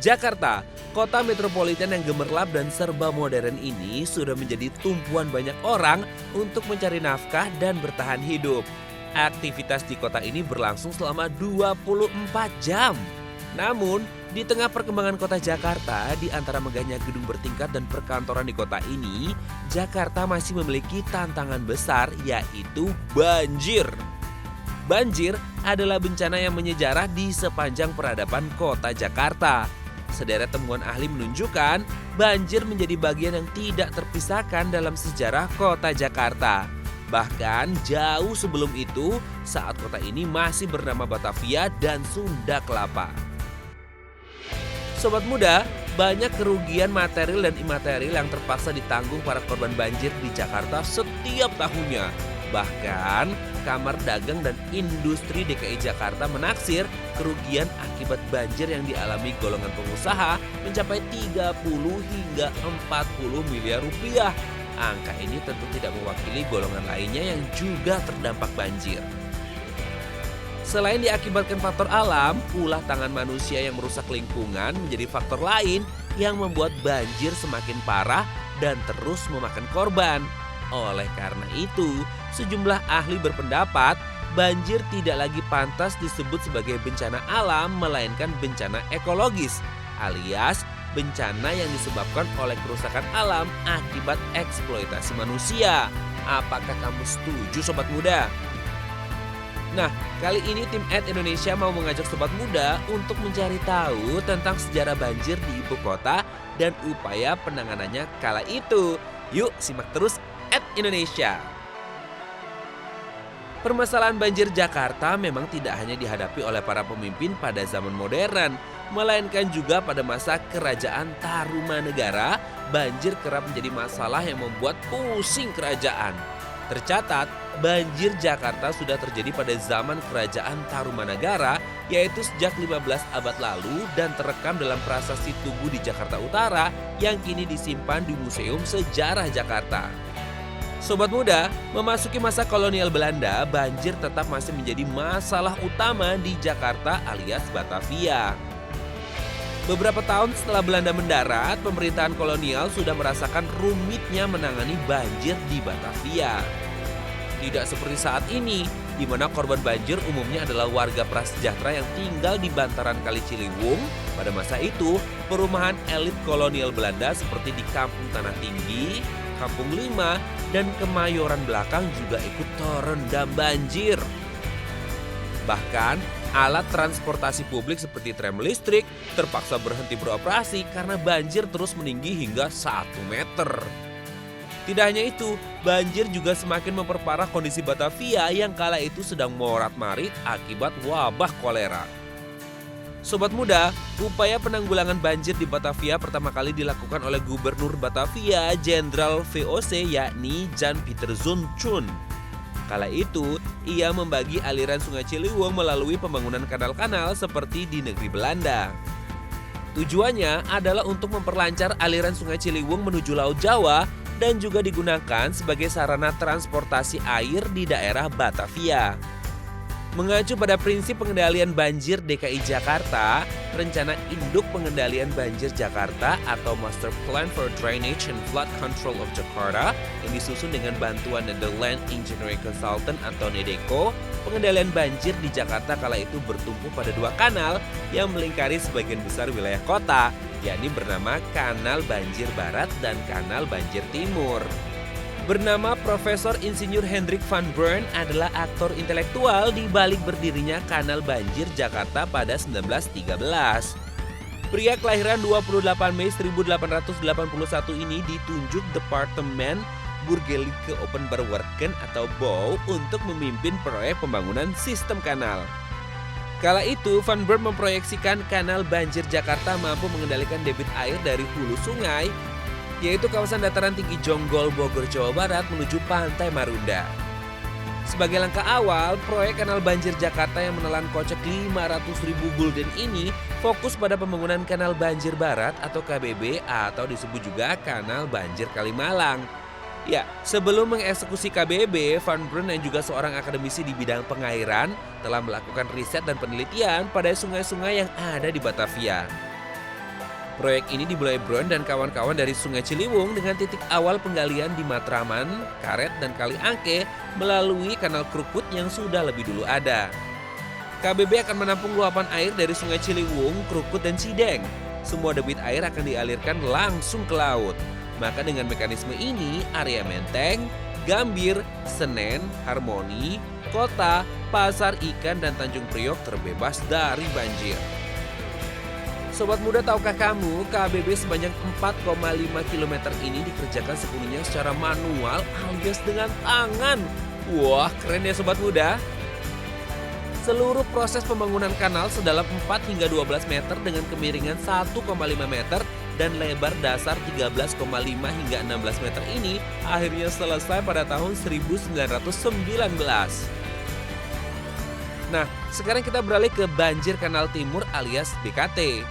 Jakarta, kota metropolitan yang gemerlap dan serba modern ini sudah menjadi tumpuan banyak orang untuk mencari nafkah dan bertahan hidup. Aktivitas di kota ini berlangsung selama 24 jam. Namun, di tengah perkembangan kota Jakarta, di antara megahnya gedung bertingkat dan perkantoran di kota ini, Jakarta masih memiliki tantangan besar, yaitu banjir. Banjir adalah bencana yang menyejarah di sepanjang peradaban kota Jakarta. Sederet temuan ahli menunjukkan banjir menjadi bagian yang tidak terpisahkan dalam sejarah kota Jakarta. Bahkan jauh sebelum itu, saat kota ini masih bernama Batavia dan Sunda Kelapa. Sobat muda, banyak kerugian material dan imaterial yang terpaksa ditanggung para korban banjir di Jakarta setiap tahunnya. Bahkan, Kamar Dagang dan Industri DKI Jakarta menaksir kerugian akibat banjir yang dialami golongan pengusaha mencapai 30 hingga 40 miliar rupiah. Angka ini tentu tidak mewakili golongan lainnya yang juga terdampak banjir. Selain diakibatkan faktor alam, ulah tangan manusia yang merusak lingkungan menjadi faktor lain yang membuat banjir semakin parah dan terus memakan korban. Oleh karena itu, sejumlah ahli berpendapat banjir tidak lagi pantas disebut sebagai bencana alam melainkan bencana ekologis, alias bencana yang disebabkan oleh kerusakan alam akibat eksploitasi manusia. Apakah kamu setuju sobat muda? Nah, kali ini tim Indonesia mau mengajak sobat muda untuk mencari tahu tentang sejarah banjir di ibu kota dan upaya penanganannya kala itu. Yuk simak terus Indonesia. Permasalahan banjir Jakarta memang tidak hanya dihadapi oleh para pemimpin pada zaman modern, melainkan juga pada masa kerajaan Tarumanegara, banjir kerap menjadi masalah yang membuat pusing kerajaan. Tercatat, banjir Jakarta sudah terjadi pada zaman kerajaan Tarumanegara, yaitu sejak 15 abad lalu dan terekam dalam prasasti Tugu di Jakarta Utara yang kini disimpan di Museum Sejarah Jakarta. Sobat muda, memasuki masa kolonial Belanda, banjir tetap masih menjadi masalah utama di Jakarta alias Batavia. Beberapa tahun setelah Belanda mendarat, pemerintahan kolonial sudah merasakan rumitnya menangani banjir di Batavia. Tidak seperti saat ini, di mana korban banjir umumnya adalah warga prasejahtera yang tinggal di bantaran Kali Ciliwung. Pada masa itu, perumahan elit kolonial Belanda seperti di Kampung Tanah Tinggi, Kampung Lima, dan Kemayoran Belakang juga ikut terendam banjir. Bahkan, alat transportasi publik seperti tram listrik terpaksa berhenti beroperasi karena banjir terus meninggi hingga 1 meter. Tidak hanya itu, banjir juga semakin memperparah kondisi Batavia yang kala itu sedang morat-marit akibat wabah kolera. Sobat muda, upaya penanggulangan banjir di Batavia pertama kali dilakukan oleh Gubernur Batavia, Jenderal VOC yakni Jan Pieter Zoon. Kala itu, ia membagi aliran Sungai Ciliwung melalui pembangunan kanal-kanal seperti di negeri Belanda. Tujuannya adalah untuk memperlancar aliran Sungai Ciliwung menuju Laut Jawa dan juga digunakan sebagai sarana transportasi air di daerah Batavia. Mengacu pada prinsip pengendalian banjir DKI Jakarta, rencana induk pengendalian banjir Jakarta atau Master Plan for Drainage and Flood Control of Jakarta yang disusun dengan bantuan Netherlands Engineering Consultant atau NEDECO, pengendalian banjir di Jakarta kala itu bertumpu pada 2 kanal yang melingkari sebagian besar wilayah kota, yakni bernama Kanal Banjir Barat dan Kanal Banjir Timur. Bernama Profesor Insinyur Hendrik van Brun adalah aktor intelektual di balik berdirinya Kanal Banjir Jakarta pada 1913. Pria kelahiran 28 Mei 1881 ini ditunjuk Departemen Burgerlijke Openbaarwerken atau BOW untuk memimpin proyek pembangunan sistem kanal. Kala itu, Van Brun memproyeksikan Kanal Banjir Jakarta mampu mengendalikan debit air dari hulu sungai, yaitu kawasan dataran tinggi Jonggol, Bogor, Jawa Barat menuju Pantai Marunda. Sebagai langkah awal, proyek Kanal Banjir Jakarta yang menelan kocek 500.000 gulden ini fokus pada pembangunan Kanal Banjir Barat atau KBB atau disebut juga Kanal Banjir Kalimalang. Ya, sebelum mengeksekusi KBB, Van Brun yang juga seorang akademisi di bidang pengairan telah melakukan riset dan penelitian pada sungai-sungai yang ada di Batavia. Proyek ini dimulai Brown dan kawan-kawan dari Sungai Ciliwung dengan titik awal penggalian di Matraman, Karet, dan Kali Angke melalui kanal Krukut yang sudah lebih dulu ada. KBB akan menampung luapan air dari Sungai Ciliwung, Krukut, dan Cideng. Semua debit air akan dialirkan langsung ke laut. Maka dengan mekanisme ini, area Menteng, Gambir, Senen, Harmoni, Kota, Pasar Ikan, dan Tanjung Priok terbebas dari banjir. Sobat muda, tahukah kamu KBB sebanyak 4,5 km ini dikerjakan sepenuhnya secara manual alias dengan tangan. Wah, keren ya sobat muda. Seluruh proses pembangunan kanal sedalam 4 hingga 12 meter dengan kemiringan 1,5 meter dan lebar dasar 13,5 hingga 16 meter ini akhirnya selesai pada tahun 1919. Nah, sekarang kita beralih ke Banjir Kanal Timur alias BKT.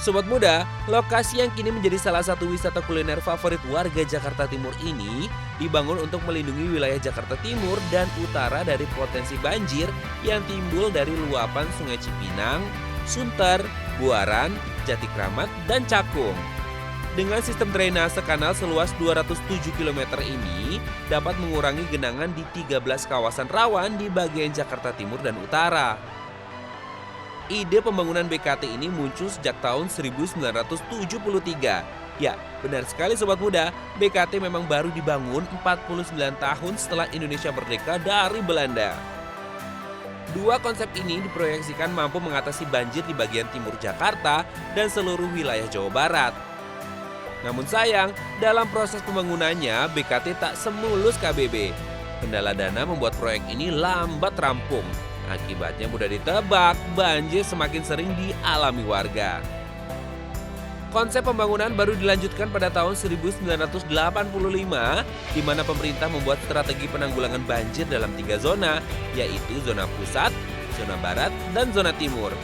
Sobat muda, lokasi yang kini menjadi salah satu wisata kuliner favorit warga Jakarta Timur ini dibangun untuk melindungi wilayah Jakarta Timur dan Utara dari potensi banjir yang timbul dari luapan Sungai Cipinang, Sunter, Buaran, Jatikramat, dan Cakung. Dengan sistem drainase kanal seluas 207 km ini dapat mengurangi genangan di 13 kawasan rawan di bagian Jakarta Timur dan Utara. Ide pembangunan BKT ini muncul sejak tahun 1973. Ya, benar sekali sobat muda, BKT memang baru dibangun 49 tahun setelah Indonesia merdeka dari Belanda. Dua konsep ini diproyeksikan mampu mengatasi banjir di bagian timur Jakarta dan seluruh wilayah Jawa Barat. Namun sayang, dalam proses pembangunannya BKT tak semulus KBB. Kendala dana membuat proyek ini lambat rampung. Akibatnya mudah ditebak, banjir semakin sering dialami warga. Konsep pembangunan baru dilanjutkan pada tahun 1985, di mana pemerintah membuat strategi penanggulangan banjir dalam 3 zona, yaitu zona pusat, zona barat, dan zona timur.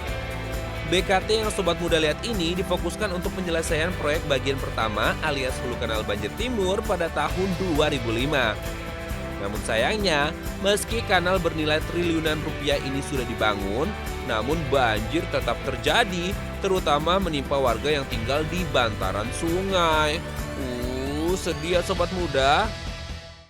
BKT yang sobat muda lihat ini difokuskan untuk penyelesaian proyek bagian pertama alias Hulu Kanal Banjir Timur pada tahun 2005. Namun sayangnya, meski kanal bernilai triliunan rupiah ini sudah dibangun, namun banjir tetap terjadi, terutama menimpa warga yang tinggal di bantaran sungai. Sedih ya sobat muda.